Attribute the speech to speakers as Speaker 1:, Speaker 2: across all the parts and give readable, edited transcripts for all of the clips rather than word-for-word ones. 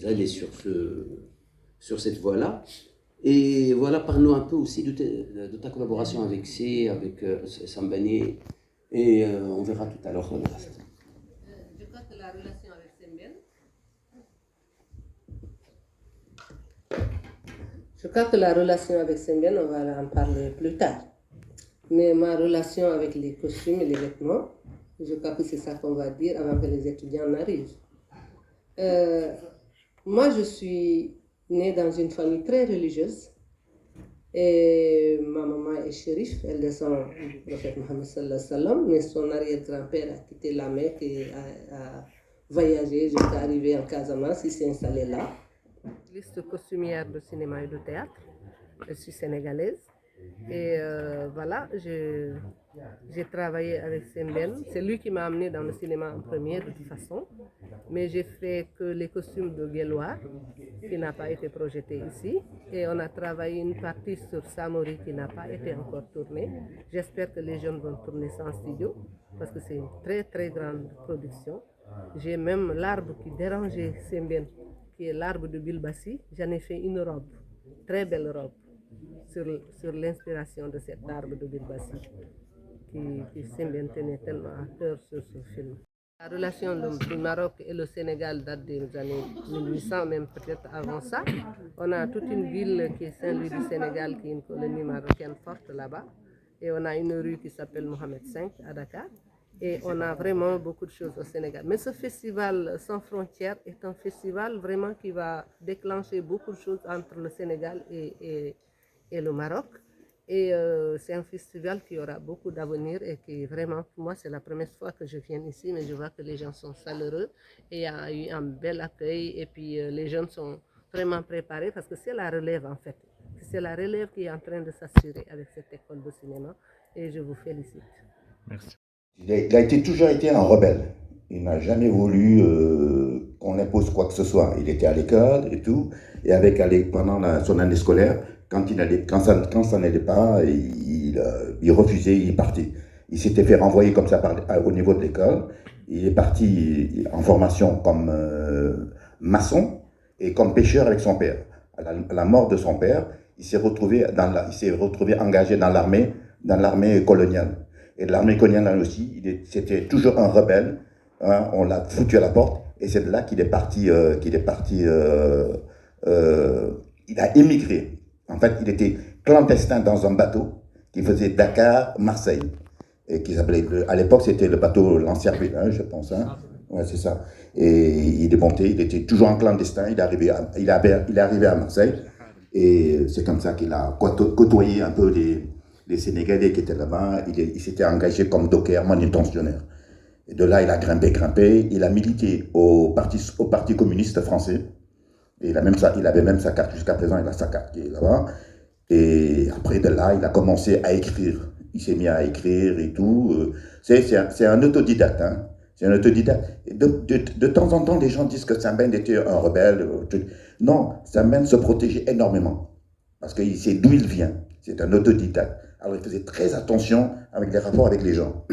Speaker 1: aller sur cette voie-là. Et voilà, parle-nous un peu aussi de ta collaboration avec C, avec Sambani, et on verra tout à l'heure le reste.
Speaker 2: Je crois que la relation avec Semben, on va en parler plus tard. Mais ma relation avec les costumes et les vêtements, je crois que c'est ça qu'on va dire avant que les étudiants n'arrivent. Moi, je suis née dans une famille très religieuse. Et ma maman est shérif, elle descend du prophète Mohammed sallallahu alayhi wa sallam, mais son arrière-grand-père a quitté la Mecque et a voyagé jusqu'à arriver en Casamance, il s'est installé là. Liste costumière de cinéma et de théâtre, je suis sénégalaise. Et voilà, j'ai travaillé avec Semben. C'est lui qui m'a amené dans le cinéma en premier de toute façon. Mais j'ai fait que les costumes de Guéloir, qui n'a pas été projeté ici. Et on a travaillé une partie sur Samori qui n'a pas été encore tournée. J'espère que les jeunes vont tourner sans studio, parce que c'est une très très grande production. J'ai même l'arbre qui dérangeait Semben, qui est l'arbre de Bilbassi. J'en ai fait une robe, très belle robe, sur l'inspiration de cet arbre de Bilbassi, qui Semben tenait tellement à cœur sur ce film. La relation du Maroc et le Sénégal date des années 1800, même peut-être avant ça. On a toute une ville qui est Saint-Louis du Sénégal, qui est une colonie marocaine forte là-bas. Et on a une rue qui s'appelle Mohamed V à Dakar. Et on a vraiment beaucoup de choses au Sénégal. Mais ce festival sans frontières est un festival vraiment qui va déclencher beaucoup de choses entre le Sénégal et le Maroc. Et c'est un festival qui aura beaucoup d'avenir et qui vraiment, pour moi, c'est la première fois que je viens ici, mais je vois que les gens sont chaleureux et il y a eu un bel accueil et puis les jeunes sont vraiment préparés parce que c'est la relève en fait. C'est la relève qui est en train de s'assurer avec cette école de cinéma et je vous félicite.
Speaker 3: Merci.
Speaker 4: Il a toujours été un rebelle. Il n'a jamais voulu qu'on impose quoi que ce soit. Il était à l'école et tout. Et pendant son année scolaire, quand ça n'allait pas, il refusait, il partait. Il s'était fait renvoyer comme ça au niveau de l'école. Il est parti en formation comme maçon et comme pêcheur avec son père. À la mort de son père, il s'est retrouvé engagé dans l'armée coloniale. Et de l'armée coloniale aussi, c'était toujours un rebelle. Hein, on l'a foutu à la porte. Et c'est de là qu'il est parti. Il a émigré. En fait, il était clandestin dans un bateau qui faisait Dakar-Marseille. Et qui s'appelait, à l'époque, c'était le bateau Lancerville, hein, je pense. Hein. Ouais, c'est ça. Et il est monté, il était toujours en clandestin. Il est arrivé à Marseille. Et c'est comme ça qu'il a côtoyé un peu les Sénégalais qui étaient là-bas. Il s'était engagé comme docker, manutentionnaire. Et de là, il a grimpé. Il a milité au Parti communiste français. Et il avait même sa carte jusqu'à présent. Il a sa carte qui est là-bas. Et après, de là, il a commencé à écrire. Il s'est mis à écrire et tout. C'est un autodidacte. Hein. C'est un autodidacte. Et de temps en temps, les gens disent que Semben était un rebelle. Non, Semben se protégeait énormément. Parce qu'il sait d'où il vient. C'est un autodidacte. Alors il faisait très attention avec les rapports avec les gens.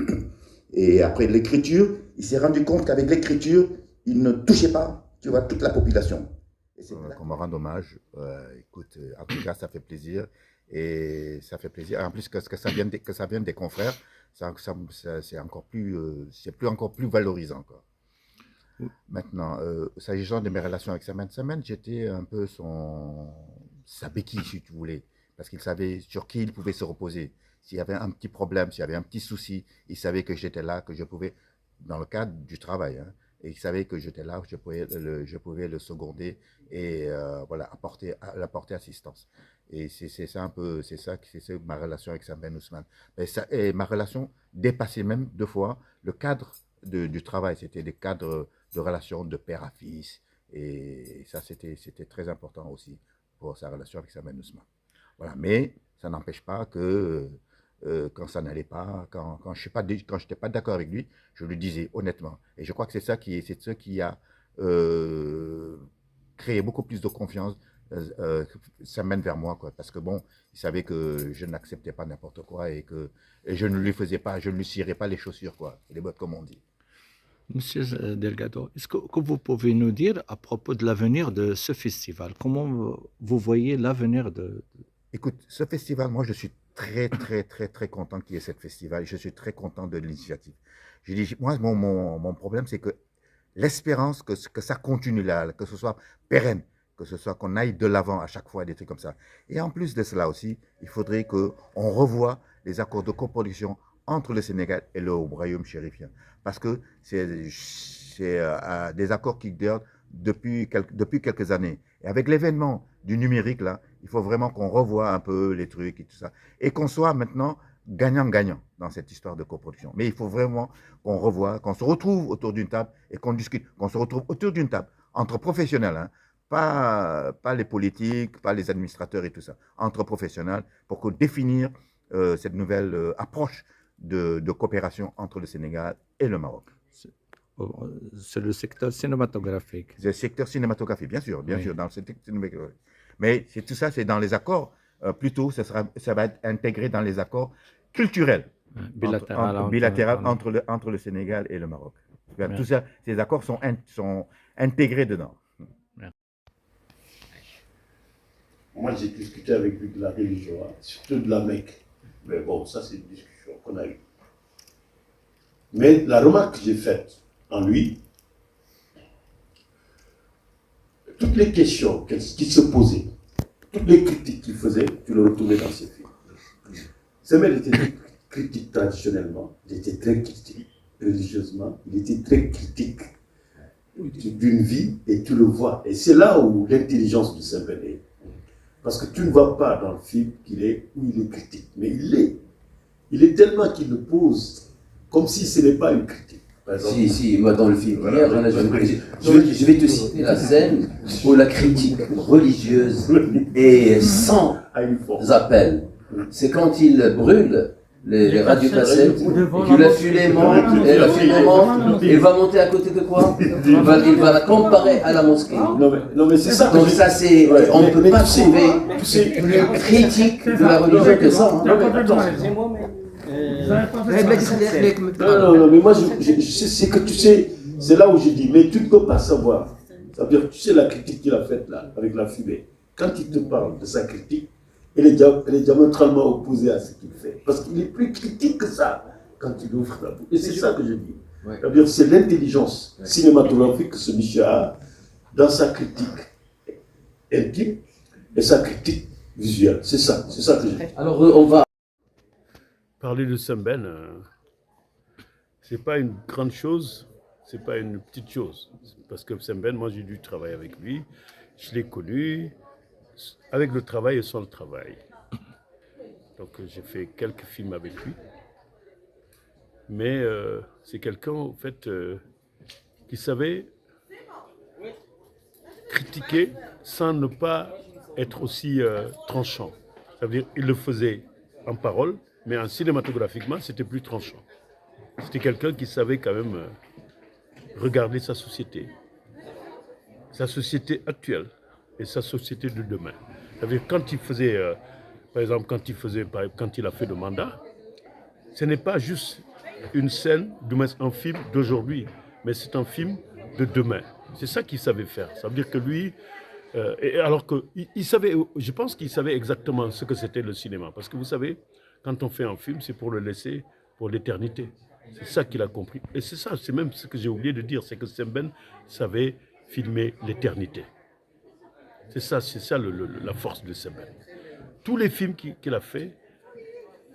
Speaker 4: Et après l'écriture, il s'est rendu compte qu'avec l'écriture, il ne touchait pas, tu vois, toute la population.
Speaker 3: Qu'on me rende hommage. Écoute, en tout cas, ça fait plaisir. Et ça fait plaisir. En plus, que ça vienne des confrères, c'est encore plus, encore plus valorisant, quoi. Maintenant, s'agissant de mes relations avec Semben, j'étais un peu sa béquille, si tu voulais, parce qu'il savait sur qui il pouvait se reposer. S'il y avait un petit problème, s'il y avait un petit souci, il savait que j'étais là, que je pouvais, dans le cadre du travail, hein, et il savait que j'étais là, je pouvais le seconder et voilà, apporter assistance. Et c'est ça un peu, c'est ma relation avec Semben Ousmane. Et ma relation dépassait même deux fois le cadre du travail. C'était des cadres de relation de père à fils. Et ça, c'était très important aussi pour sa relation avec Semben Ousmane. Voilà. Mais ça n'empêche pas que quand ça n'allait pas, quand je n'étais pas d'accord avec lui, je lui disais honnêtement. Et je crois que c'est ce qui a créé beaucoup plus de confiance. Ça mène vers moi, quoi, parce que bon, il savait que je n'acceptais pas n'importe quoi et je ne lui cirais pas les chaussures, quoi, les bottes comme on dit.
Speaker 5: Monsieur Delgado, est-ce que vous pouvez nous dire à propos de l'avenir de ce festival? Comment vous voyez l'avenir de...
Speaker 3: Écoute, ce festival, moi, je suis très, très, très, très content qu'il y ait ce festival. Je suis très content de l'initiative. Je dis, moi, mon problème, c'est que l'espérance que ça continue là, que ce soit pérenne, que ce soit qu'on aille de l'avant à chaque fois, des trucs comme ça. Et en plus de cela aussi, il faudrait qu'on revoie les accords de coproduction entre le Sénégal et le royaume chérifien. Parce que c'est des accords qui durent depuis quelques années. Et avec l'événement du numérique, là, il faut vraiment qu'on revoie un peu les trucs et tout ça. Et qu'on soit maintenant gagnant-gagnant dans cette histoire de coproduction. Mais il faut vraiment qu'on revoie, qu'on se retrouve autour d'une table et qu'on discute, qu'on se retrouve autour d'une table entre professionnels, hein, pas les politiques, pas les administrateurs et tout ça, entre professionnels pour définir cette nouvelle approche de coopération entre le Sénégal et le Maroc.
Speaker 5: C'est le secteur cinématographique.
Speaker 3: C'est le secteur cinématographique, bien sûr,
Speaker 5: Oui.
Speaker 3: dans le secteur cinématographique. Mais tout ça, c'est dans les accords. Plutôt, ça va être intégré dans les accords culturels bilatéraux entre le Sénégal et le Maroc. Tout ça, ces accords sont intégrés dedans.
Speaker 6: Moi, j'ai discuté avec lui de la religion, hein, surtout de la Mecque. Mais bon, ça, c'est une discussion qu'on a eue. Mais la remarque que j'ai faite en lui, toutes les questions qui se posaient, toutes les critiques qu'il faisait, tu le retrouvais dans ses films. Sembène était très critique traditionnellement, il était très critique religieusement, il était très critique d'une vie, et tu le vois. Et c'est là où l'intelligence de Sembène est. Parce que tu ne vois pas dans le film où il est critique, mais il l'est. Il est tellement qu'il le pose comme si ce n'est pas une critique.
Speaker 1: Si, moi dans le film hier, je vais te citer la scène où la critique religieuse est sans appel. C'est quand il brûle les radiocassettes, et qu'il affume les montre, et la fumée monte, il va monter à côté de quoi? Il va la comparer à la mosquée.
Speaker 6: Non mais c'est ça.
Speaker 1: Donc ça c'est, on ne peut pas trouver plus critique de la religion que ça. Hein.
Speaker 6: Non, mais moi, c'est que tu sais, c'est là où je dis, mais tu ne peux pas savoir. Ça veut dire, tu sais la critique qu'il a faite là, avec la fumée. Quand il te parle de sa critique, elle est diamétralement opposée à ce qu'il fait. Parce qu'il est plus critique que ça quand il ouvre la bouche. Et c'est ça que je dis. Ça veut dire, c'est l'intelligence cinématographique que ce monsieur a dans sa critique intime et sa critique visuelle. C'est ça que je dis.
Speaker 1: Alors on va
Speaker 7: parler de Sembène, c'est pas une grande chose, c'est pas une petite chose. Parce que Sembène, moi j'ai dû travailler avec lui, je l'ai connu, avec le travail et sans le travail. Donc j'ai fait quelques films avec lui. Mais c'est quelqu'un, en fait, qui savait critiquer sans ne pas être aussi tranchant. Ça veut dire qu'il le faisait en parole, mais en cinématographiquement, c'était plus tranchant. C'était quelqu'un qui savait quand même regarder sa société actuelle et sa société de demain. Ça veut dire quand il faisait, par exemple, quand il a fait le mandat, ce n'est pas juste une scène, un film d'aujourd'hui, mais c'est un film de demain. C'est ça qu'il savait faire. Ça veut dire que lui, alors que il savait, je pense qu'il savait exactement ce que c'était le cinéma, parce que vous savez. Quand on fait un film, c'est pour le laisser pour l'éternité. C'est ça qu'il a compris. Et c'est ça, c'est même ce que j'ai oublié de dire, c'est que Sembène savait filmer l'éternité. C'est ça la force de Sembène. Tous les films qu'il a fait,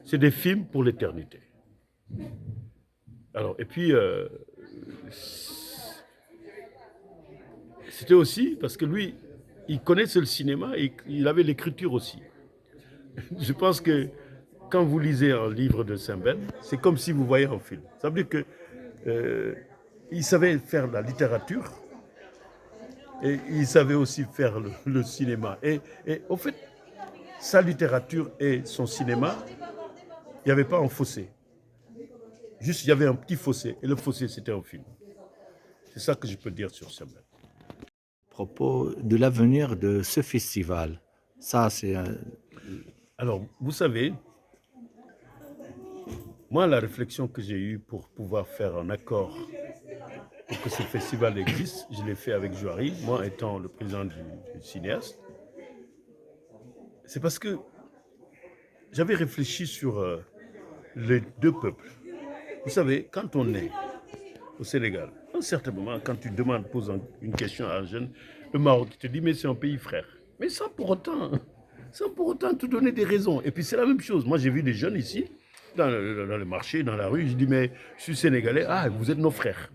Speaker 7: c'est des films pour l'éternité. Alors, et puis, c'était aussi parce que lui, il connaissait le cinéma et il avait l'écriture aussi. Je pense que quand vous lisez un livre de Sembène, c'est comme si vous voyez un film. Ça veut dire qu'il savait faire la littérature et il savait aussi faire le cinéma. Et au fait, sa littérature et son cinéma, il n'y avait pas un fossé. Juste, il y avait un petit fossé. Et le fossé, c'était un film. C'est ça que je peux dire sur Sembène.
Speaker 5: À propos de l'avenir de ce festival, ça c'est...
Speaker 7: Alors, vous savez, moi, la réflexion que j'ai eue pour pouvoir faire un accord pour que ce festival existe. Je l'ai fait avec Joari, moi étant le président du cinéaste. C'est parce que j'avais réfléchi sur les deux peuples. Vous savez, quand on est au Sénégal, à un certain moment, quand tu poses une question à un jeune, le Maroc, il te dit, mais c'est un pays frère. Mais sans pour autant te donner des raisons. Et puis c'est la même chose. Moi, j'ai vu des jeunes ici, dans le marché, dans la rue, je dis, mais je suis sénégalais, ah, vous êtes nos frères.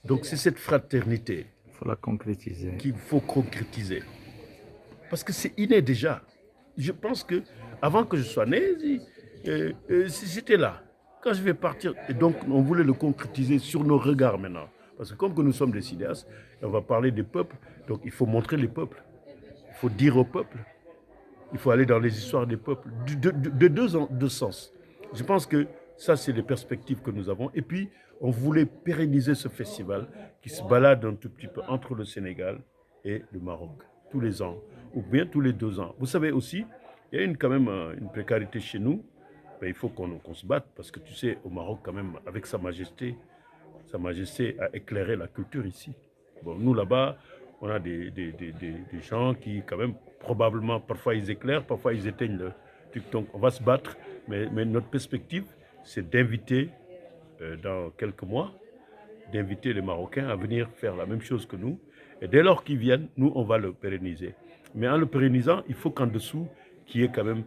Speaker 7: Donc c'est cette fraternité.
Speaker 5: Il faut la concrétiser.
Speaker 7: Qu'il faut concrétiser. Parce que c'est inné déjà. Je pense que avant que je sois né, c'était là. Quand je vais partir, et donc on voulait le concrétiser sur nos regards maintenant. Parce que comme que nous sommes des cinéastes, on va parler des peuples, donc il faut montrer les peuples. Il faut dire aux peuples. Il faut aller dans les histoires des peuples, de deux sens. Je pense que ça, c'est les perspectives que nous avons. Et puis, on voulait pérenniser ce festival qui se balade un tout petit peu entre le Sénégal et le Maroc, tous les ans, ou bien tous les 2 ans. Vous savez aussi, il y a quand même une précarité chez nous. Ben, il faut qu'on se batte, parce que tu sais, au Maroc, quand même, avec Sa Majesté a éclairé la culture ici. Bon, nous, là-bas, on a des gens qui, quand même, probablement, parfois ils éclairent, parfois ils éteignent le truc. Donc, on va se battre, mais notre perspective, c'est d'inviter, dans quelques mois, d'inviter les Marocains à venir faire la même chose que nous. Et dès lors qu'ils viennent, nous, on va le pérenniser. Mais en le pérennisant, il faut qu'en dessous, qu'il y ait quand même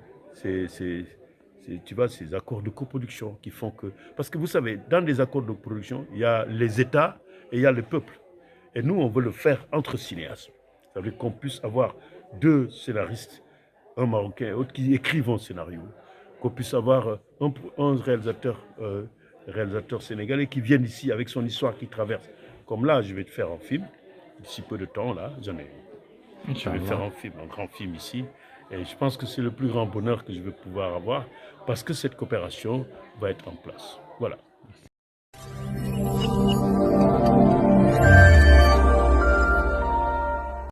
Speaker 7: tu vois, ces accords de coproduction qui font que... Parce que vous savez, dans les accords de production, il y a les États et il y a les peuples. Et nous, on veut le faire entre cinéastes. Ça veut dire qu'on puisse avoir 2 scénaristes, un Marocain et l'autre, qui écrivent un scénario. Qu'on puisse avoir un réalisateur sénégalais qui vienne ici avec son histoire qui traverse. Comme là, je vais te faire un film. D'ici peu de temps, là, je vais faire un grand film ici. Et je pense que c'est le plus grand bonheur que je vais pouvoir avoir, parce que cette coopération va être en place. Voilà.